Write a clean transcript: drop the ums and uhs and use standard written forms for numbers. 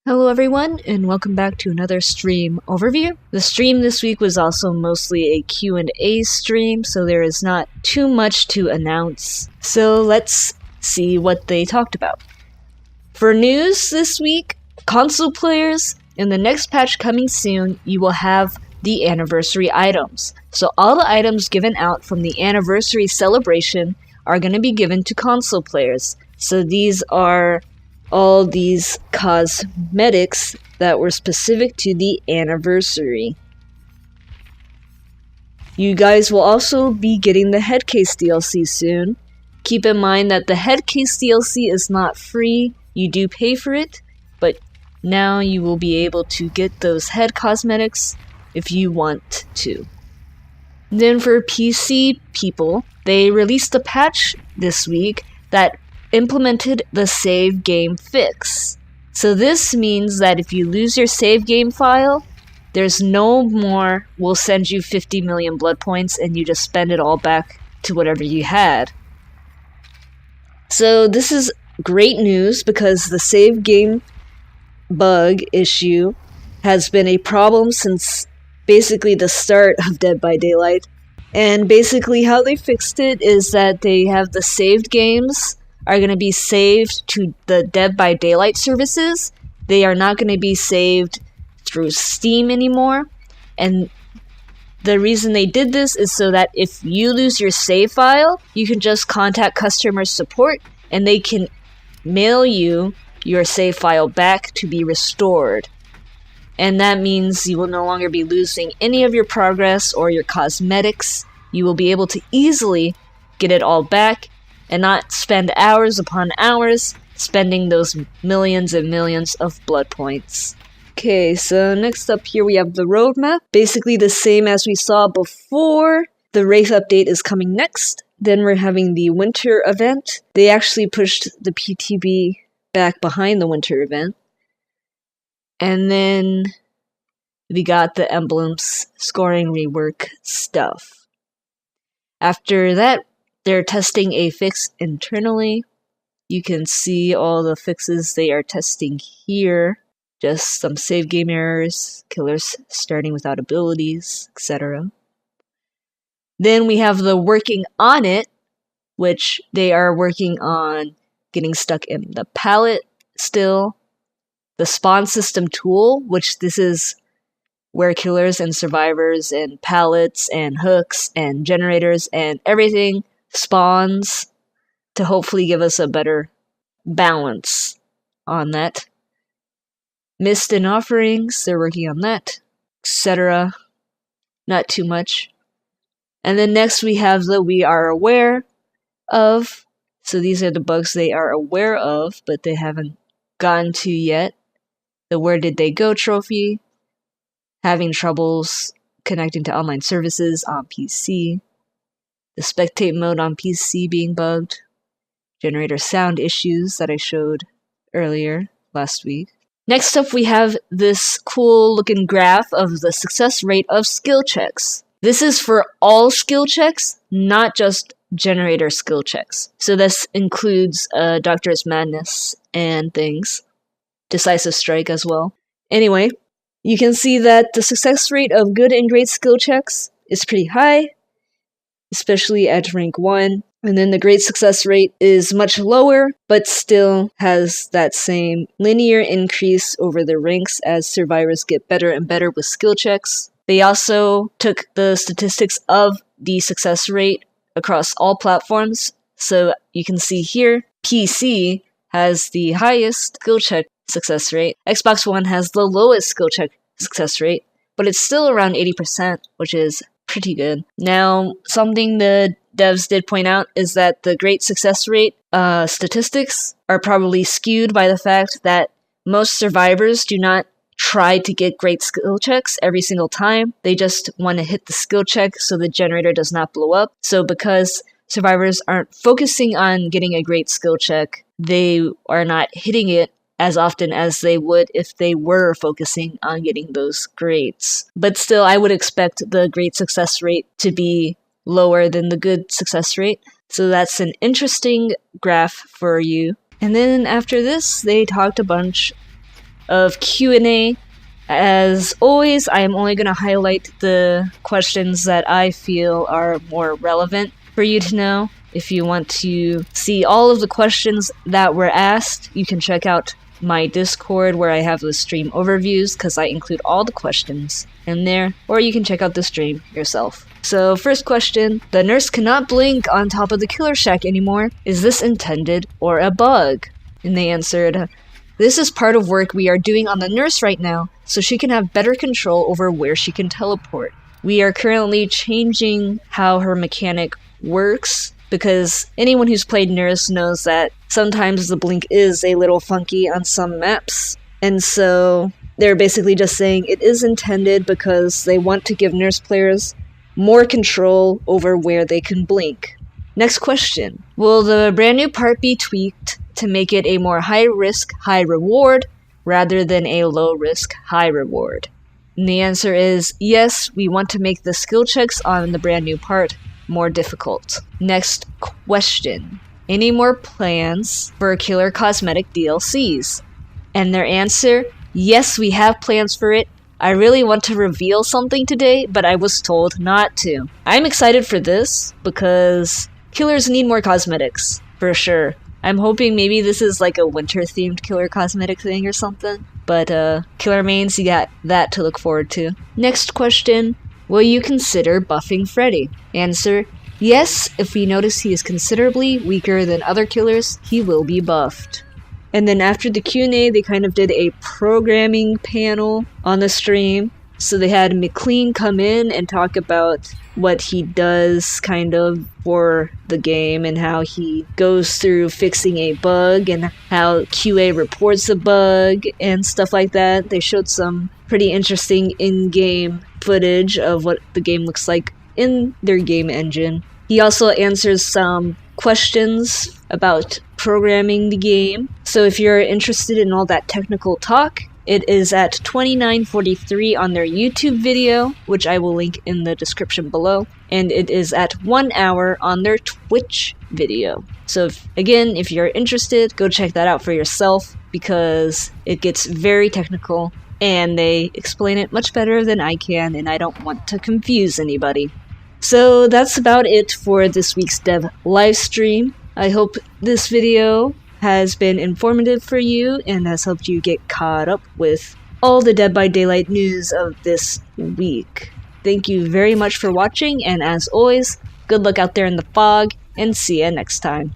Hello everyone, and welcome back to another stream overview. The stream this week was also mostly a Q&A stream, so there is not too much to announce. So let's see what they talked about. For news this week, console players, in the next patch coming soon, you will have the anniversary items. So all the items given out from the anniversary celebration are going to be given to console players. So these are all these cosmetics that were specific to the anniversary. You guys will also be getting the Headcase DLC soon. Keep in mind that the Headcase DLC is not free, you do pay for it, but now you will be able to get those head cosmetics if you want to. Then for PC people, they released a patch this week that implemented the save game fix. So this means that if you lose your save game file, there's no more we'll send you 50 million blood points and you just spend it all back to whatever you had. So this is great news because the save game bug issue has been a problem since basically the start of Dead by Daylight. And basically how they fixed it is that they have the saved games are going to be saved to the Dead by Daylight services. They are not going to be saved through Steam anymore. And the reason they did this is so that if you lose your save file, you can just contact customer support and they can mail you your save file back to be restored. And that means you will no longer be losing any of your progress or your cosmetics. You will be able to easily get it all back and not spend hours upon hours spending those millions and millions of blood points. Okay, so next up here we have the roadmap. Basically the same as we saw before. The Wraith update is coming next. Then we're having the winter event. They actually pushed the PTB back behind the winter event. And then we got the emblems scoring rework stuff. After that, they're testing a fix internally. You can see all the fixes they are testing here. Just some save game errors, killers starting without abilities, etc. Then we have the working on it, which they are working on getting stuck in the palette still. The spawn system tool, which this is where killers and survivors and pallets and hooks and generators and everything spawns to hopefully give us a better balance on that. Mist and offerings, they're working on that, etc. Not too much. And then next we have the we are aware of. So these are the bugs they are aware of, but they haven't gotten to yet. The where did they go trophy, having troubles connecting to online services on PC, the spectate mode on PC being bugged, generator sound issues that I showed earlier last week. Next up we have this cool looking graph of the success rate of skill checks. This is for all skill checks, not just generator skill checks. So this includes Doctor's Madness and things. Decisive Strike as well. Anyway, you can see that the success rate of good and great skill checks is pretty high, especially at rank 1. And then the great success rate is much lower, but still has that same linear increase over the ranks as survivors get better and better with skill checks. They also took the statistics of the success rate across all platforms. So you can see here, PC has the highest skill check success rate. Xbox One has the lowest skill check success rate, but it's still around 80%, which is pretty good. Now, something the devs did point out is that the great success rate statistics are probably skewed by the fact that most survivors do not try to get great skill checks every single time. They just want to hit the skill check so the generator does not blow up. So because survivors aren't focusing on getting a great skill check, they are not hitting it as often as they would if they were focusing on getting those grades. But still, I would expect the great success rate to be lower than the good success rate. So that's an interesting graph for you. And then after this, they talked a bunch of Q&A. As always, I am only going to highlight the questions that I feel are more relevant for you to know. If you want to see all of the questions that were asked, you can check out my Discord where I have the stream overviews because I include all the questions in there, or you can check out the stream yourself. So first question, the nurse cannot blink on top of the killer shack anymore. Is this intended or a bug? And they answered, this is part of work we are doing on the nurse right now, so she can have better control over where she can teleport. We are currently changing how her mechanic works, because anyone who's played Nurse knows that sometimes the blink is a little funky on some maps. And so they're basically just saying it is intended because they want to give Nurse players more control over where they can blink. Next question. Will the brand new part be tweaked to make it a more high-risk, high-reward rather than a low-risk, high-reward? And the answer is yes, we want to make the skill checks on the brand new part more difficult. Next question. Any more plans for killer cosmetic DLCs? And their answer, yes, we have plans for it. I really want to reveal something today, but I was told not to. I'm excited for this because killers need more cosmetics, for sure. I'm hoping maybe this is like a winter-themed killer cosmetic thing or something. But killer mains, you got that to look forward to. Next question. Will you consider buffing Freddy? Answer, yes, if we notice he is considerably weaker than other killers, he will be buffed. And then after the Q&A, they kind of did a programming panel on the stream. So they had McLean come in and talk about what he does kind of for the game and how he goes through fixing a bug and how QA reports a bug and stuff like that. They showed some pretty interesting in-game footage of what the game looks like in their game engine. He also answers some questions about programming the game. So if you're interested in all that technical talk, it is at 29:43 on their YouTube video, which I will link in the description below, and it is at 1 hour on their Twitch video. So if you're interested, go check that out for yourself because it gets very technical and they explain it much better than I can, and I don't want to confuse anybody. So that's about it for this week's dev livestream. I hope this video has been informative for you and has helped you get caught up with all the Dead by Daylight news of this week. Thank you very much for watching, and as always, good luck out there in the fog, and see ya next time.